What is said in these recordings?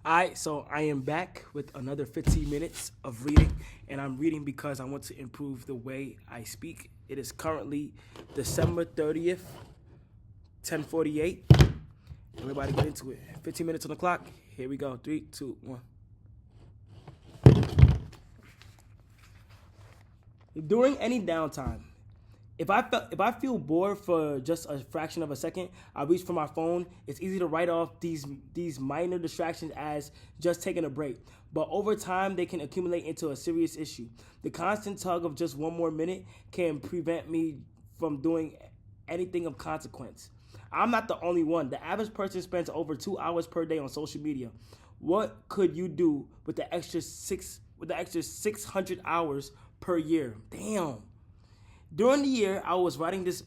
Alright, so I am back with another 15 minutes of reading, and I'm reading because I want to improve the way I speak. It is currently December 30th, 10:48. Everybody get into it. 15 minutes on the clock. Here we go. Three, two, one. During any downtime, if I feel bored for just a fraction of a second, I reach for my phone. It's easy to write off these minor distractions as just taking a break, but over time they can accumulate into a serious issue. The constant tug of just one more minute can prevent me from doing anything of consequence. I'm not the only one. The average person spends over 2 hours per day on social media. What could you do with the extra 600 hours per year? Damn. During the year I was writing this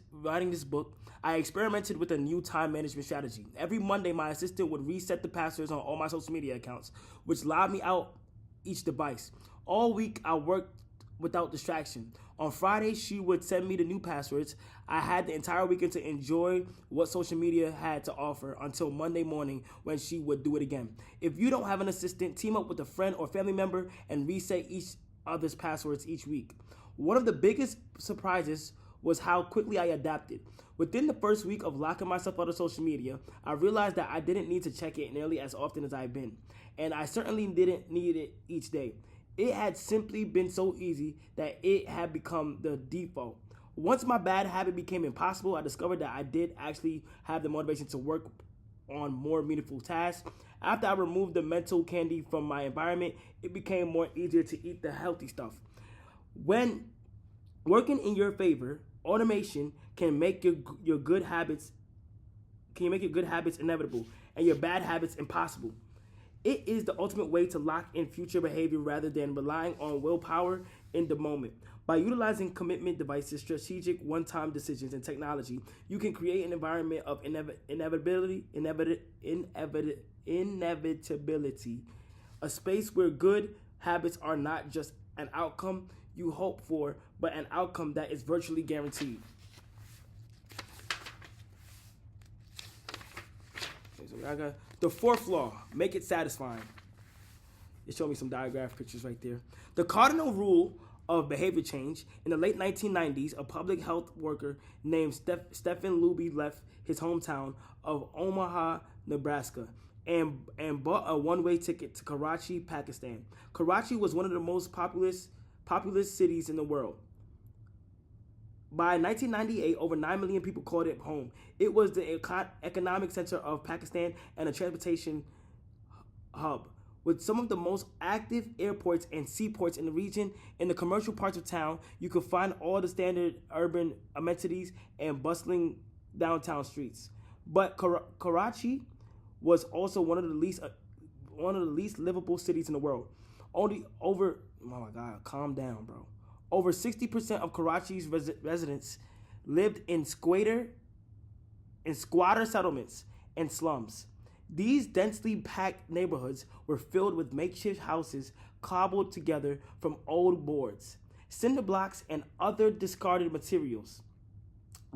book, I experimented with a new time management strategy. Every Monday, my assistant would reset the passwords on all my social media accounts, which logged me out each device. All week, I worked without distraction. On Friday, she would send me the new passwords. I had the entire weekend to enjoy what social media had to offer until Monday morning when she would do it again. If you don't have an assistant, team up with a friend or family member and reset each other's passwords each week. One of the biggest surprises was how quickly I adapted. Within the first week of locking myself out of social media, I realized that I didn't need to check it nearly as often as I've been, and I certainly didn't need it each day. It had simply been so easy that it had become the default. Once my bad habit became impossible, I discovered that I did actually have the motivation to work on more meaningful tasks. After I removed the mental candy from my environment, it became more easier to eat the healthy stuff. When working in your favor, automation your good habits make your good habits inevitable and your bad habits impossible. It is the ultimate way to lock in future behavior rather than relying on willpower in the moment. By utilizing commitment devices, strategic one-time decisions, and technology, you can create an environment of inevitability, a space where good habits are not just an outcome you hope for, but an outcome that is virtually guaranteed. Okay, so I got the fourth law: make it satisfying. It showed me some diagraph pictures right there. The cardinal rule of behavior change. In the late 1990s, a public health worker named Stephen Luby left his hometown of Omaha, Nebraska, and bought a one-way ticket to Karachi, Pakistan. Karachi was one of the most populous cities in the world. By 1998, over 9 million people called it home. It was the economic center of Pakistan and a transportation hub, with some of the most active airports and seaports in the region. In the commercial parts of town, you could find all the standard urban amenities and bustling downtown streets. But Karachi was also one of the least livable cities in the world. Only over Oh my God, calm down, bro. Over 60% of Karachi's residents lived in squatter settlements and slums. These densely packed neighborhoods were filled with makeshift houses cobbled together from old boards, cinder blocks, and other discarded materials.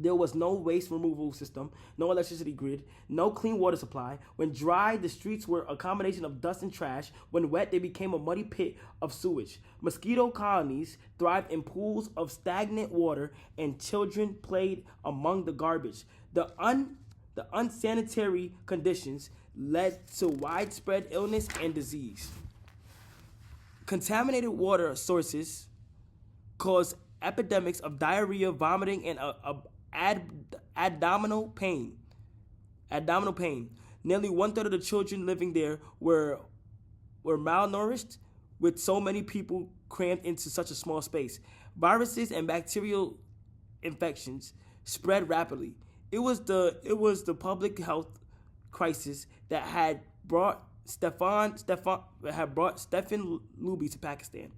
There was no waste removal system, no electricity grid, no clean water supply. When dry, the streets were a combination of dust and trash. When wet, they became a muddy pit of sewage. Mosquito colonies thrived in pools of stagnant water, and children played among the garbage. The unsanitary conditions led to widespread illness and disease. Contaminated water sources cause epidemics of diarrhea, vomiting, and abdominal pain. Abdominal pain. Nearly one third of the children living there were malnourished, with so many people crammed into such a small space. Viruses and bacterial infections spread rapidly. It was the public health crisis that had brought Stephen Luby to Pakistan.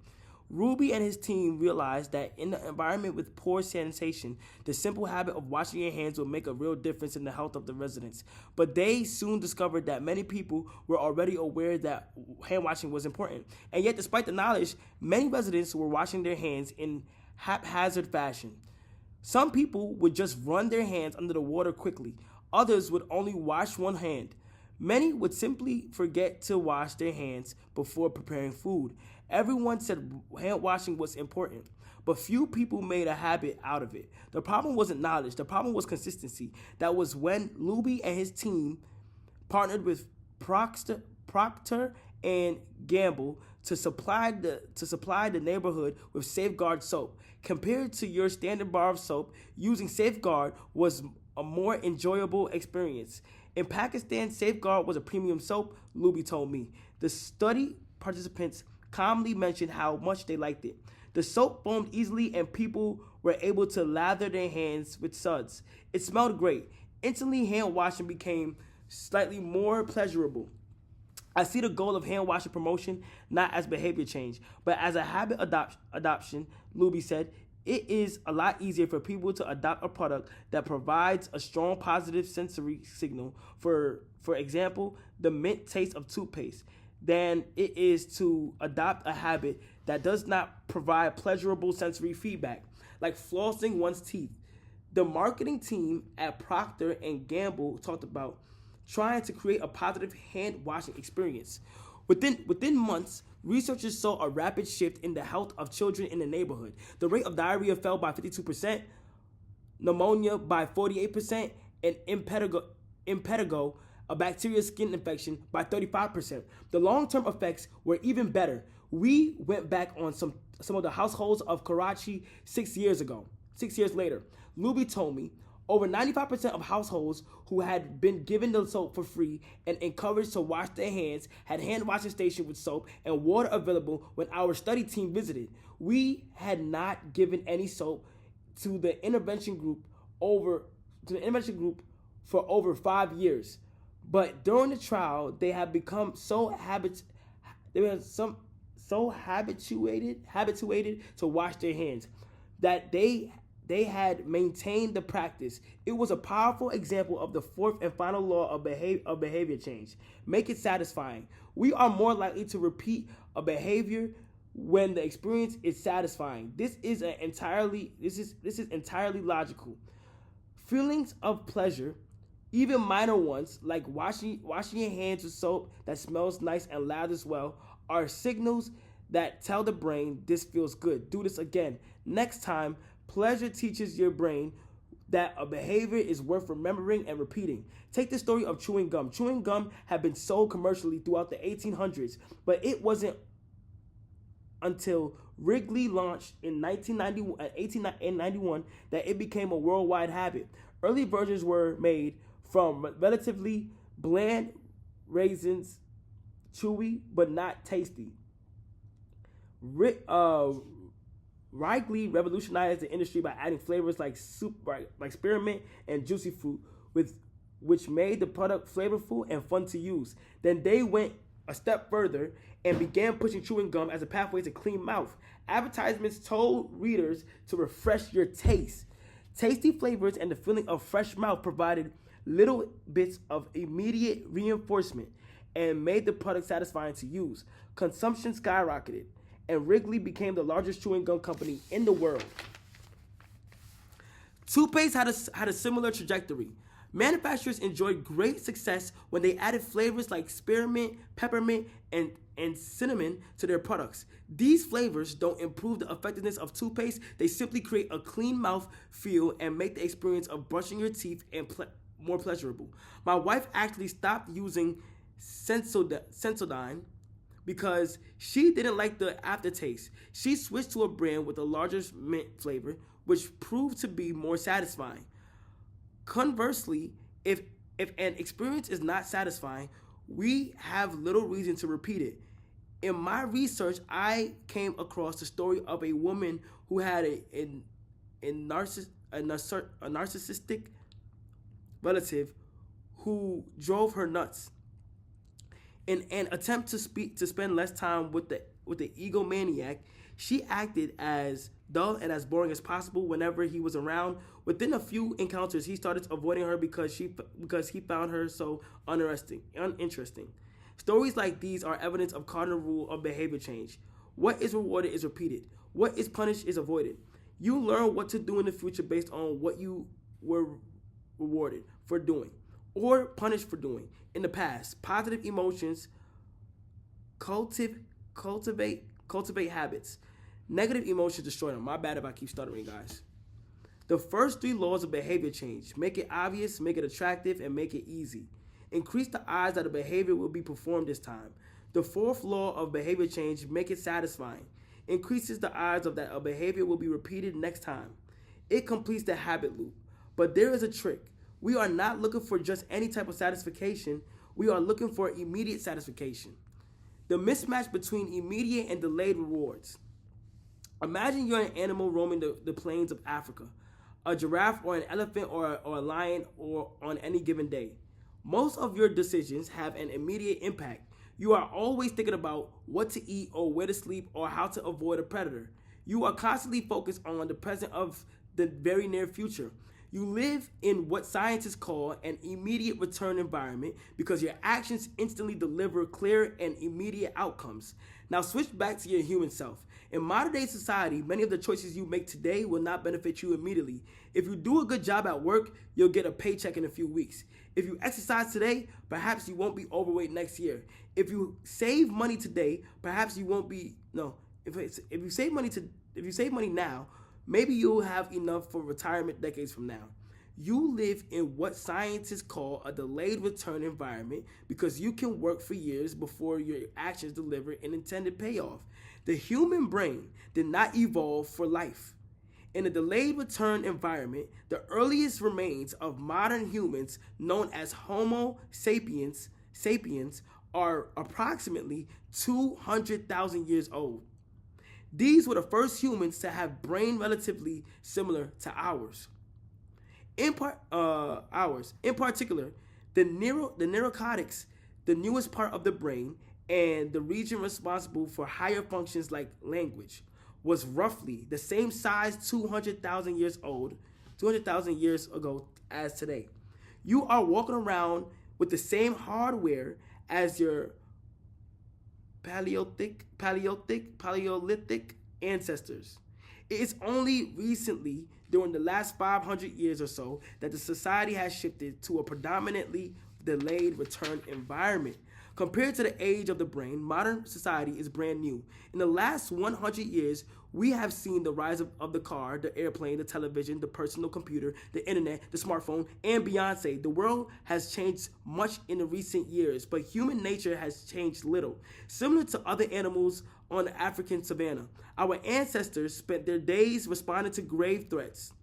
Ruby and his team realized that in an environment with poor sanitation, the simple habit of washing your hands would make a real difference in the health of the residents. But they soon discovered that many people were already aware that hand washing was important. And yet, despite the knowledge, many residents were washing their hands in haphazard fashion. Some people would just run their hands under the water quickly. Others would only wash one hand. Many would simply forget to wash their hands before preparing food. Everyone said hand washing was important, but few people made a habit out of it. The problem wasn't knowledge, the problem was consistency. That was when Luby and his team partnered with Procter and Gamble to supply the neighborhood with Safeguard soap. Compared to your standard bar of soap, using Safeguard was a more enjoyable experience. In Pakistan, Safeguard was a premium soap, Luby told me. The study participants calmly mentioned how much they liked it. The soap foamed easily and people were able to lather their hands with suds. It smelled great. Instantly, hand washing became slightly more pleasurable. I see the goal of hand washing promotion not as behavior change, but as a habit adoption, Luby said. It is a lot easier for people to adopt a product that provides a strong positive sensory signal, for example, the mint taste of toothpaste, than it is to adopt a habit that does not provide pleasurable sensory feedback, like flossing one's teeth. The marketing team at Procter and Gamble talked about trying to create a positive hand washing experience. Within months, researchers saw a rapid shift in the health of children in the neighborhood. The rate of diarrhea fell by 52%, pneumonia by 48%, and impetigo, a bacterial skin infection, by 35%. The long-term effects were even better. We went back on some of the households of Karachi 6 years ago. 6 years later, Luby told me over 95% of households who had been given the soap for free and encouraged to wash their hands had hand washing station with soap and water available when our study team visited. We had not given any soap to the intervention group for over 5 years. But during the trial, they had become habituated to wash their hands that they had maintained the practice. It was a powerful example of the fourth and final law of behavior change. Make it satisfying. We are more likely to repeat a behavior when the experience is satisfying. This is entirely logical. Feelings of pleasure, even minor ones like washing your hands with soap that smells nice and lathers well, are signals that tell the brain this feels good. Do this again. Next time, pleasure teaches your brain that a behavior is worth remembering and repeating. Take the story of chewing gum. Chewing gum had been sold commercially throughout the 1800s, but it wasn't until Wrigley launched in 1891 that it became a worldwide habit. Early versions were made from relatively bland raisins, chewy but not tasty. Wrigley revolutionized the industry by adding flavors like spearmint and juicy fruit, which made the product flavorful and fun to use. Then they went a step further and began pushing chewing gum as a pathway to clean mouth. Advertisements told readers to refresh your taste. Tasty flavors and the feeling of fresh mouth provided little bits of immediate reinforcement and made the product satisfying to use. Consumption skyrocketed, and Wrigley became the largest chewing gum company in the world. Toothpaste had a similar trajectory. Manufacturers enjoyed great success when they added flavors like spearmint, peppermint, and cinnamon to their products. These flavors don't improve the effectiveness of toothpaste, they simply create a clean mouth feel and make the experience of brushing your teeth more pleasurable. My wife actually stopped using Sensodyne because she didn't like the aftertaste. She switched to a brand with a larger mint flavor, which proved to be more satisfying. Conversely, if an experience is not satisfying, we have little reason to repeat it. In my research, I came across the story of a woman who had a narcissistic relative who drove her nuts. In an attempt to spend less time with the egomaniac, she acted as dull and as boring as possible whenever he was around. Within a few encounters, he started avoiding her because he found her so uninteresting. Stories like these are evidence of cardinal rule of behavior change. What is rewarded is repeated. What is punished is avoided. You learn what to do in the future based on what you were rewarded for doing. or punished for doing. In the past, positive emotions cultivate cultivate habits. Negative emotions destroy them. My bad if I keep stuttering, guys. The first three laws of behavior change: make it obvious, make it attractive, and make it easy. Increase the odds that a behavior will be performed this time. The fourth law of behavior change: make it satisfying. Increases the odds of that a behavior will be repeated next time. It completes the habit loop. But there is a trick. We are not looking for just any type of satisfaction. We are looking for immediate satisfaction. The mismatch between immediate and delayed rewards. Imagine you're an animal roaming the plains of Africa, a giraffe or an elephant or a lion or on any given day. Most of your decisions have an immediate impact. You are always thinking about what to eat or where to sleep or how to avoid a predator. You are constantly focused on the present of the very near future. You live in what scientists call an immediate return environment because your actions instantly deliver clear and immediate outcomes. Now switch back to your human self. In modern day society, many of the choices you make today will not benefit you immediately. If you do a good job at work, you'll get a paycheck in a few weeks. If you exercise today, perhaps you won't be overweight next year. If you save money today, perhaps you won't be no. If you save money now, maybe you'll have enough for retirement decades from now. You live in what scientists call a delayed return environment because you can work for years before your actions deliver an intended payoff. The human brain did not evolve for life. In a delayed return environment, the earliest remains of modern humans, known as Homo sapiens, are approximately 200,000 years old. These were the first humans to have brain relatively similar to ours. In particular, the neurocortex, the newest part of the brain, and the region responsible for higher functions like language, was roughly the same size 200,000 years ago as today. You are walking around with the same hardware as your Paleolithic ancestors. It is only recently, during the last 500 years or so, that the society has shifted to a predominantly delayed return environment. Compared to the age of the brain, modern society is brand new. In the last 100 years, we have seen the rise of the car, the airplane, the television, the personal computer, the internet, the smartphone, and Beyonce. The world has changed much in the recent years, but human nature has changed little. Similar to other animals on the African savanna, our ancestors spent their days responding to grave threats,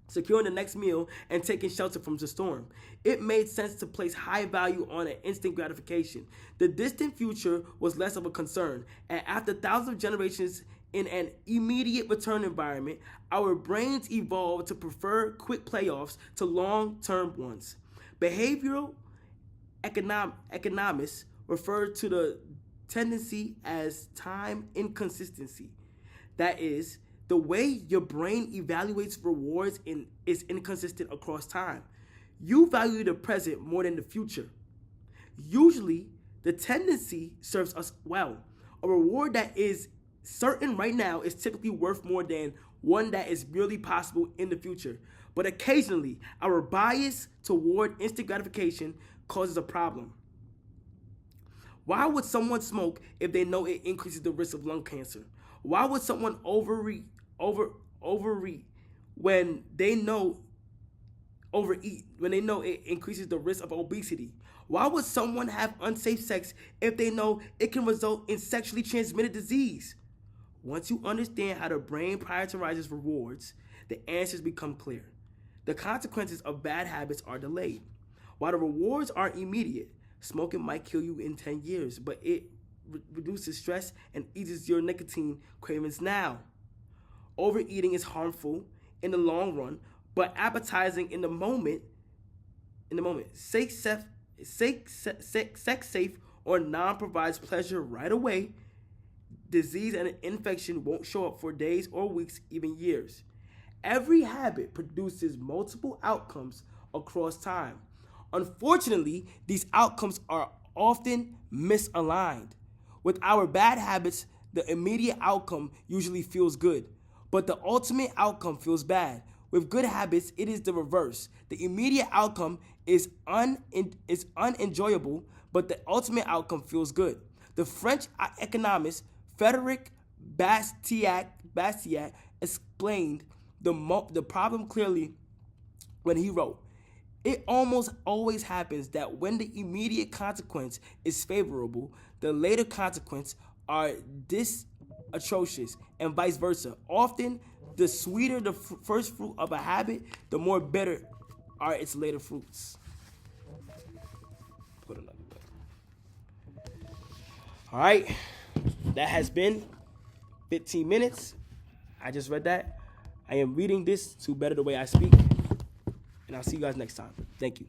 securing the next meal, and taking shelter from the storm. It made sense to place high value on an instant gratification. The distant future was less of a concern, and after thousands of generations in an immediate return environment, our brains evolved to prefer quick payoffs to long-term ones. Behavioral economists refer to the tendency as time inconsistency. That is, the way your brain evaluates rewards is inconsistent across time. You value the present more than the future. Usually, the tendency serves us well. A reward that is certain right now is typically worth more than one that is merely possible in the future. But occasionally, our bias toward instant gratification causes a problem. Why would someone smoke if they know it increases the risk of lung cancer? Why would someone overeat when they know it increases the risk of obesity? Why would someone have unsafe sex if they know it can result in sexually transmitted disease? Once you understand how the brain prioritizes rewards, the answers become clear. The consequences of bad habits are delayed. While the rewards are immediate, smoking might kill you in 10 years, but it reduces stress and eases your nicotine cravings now. Overeating is harmful in the long run, but appetizing in the moment, sex safe or non provides pleasure right away. Disease and infection won't show up for days or weeks, even years. Every habit produces multiple outcomes across time. Unfortunately, these outcomes are often misaligned. With our bad habits, the immediate outcome usually feels good, but the ultimate outcome feels bad. With good habits, it is the reverse. The immediate outcome is unenjoyable, but the ultimate outcome feels good. The French economist Frederic Bastiat explained the problem clearly when he wrote, "It almost always happens that when the immediate consequence is favorable, the later consequences are disastrous, and vice versa. Often, the sweeter the first fruit of a habit, the more bitter are its later fruits." Put another way. All right, that has been 15 minutes. I just read that. I am reading this to better the way I speak, and I'll see you guys next time. Thank you.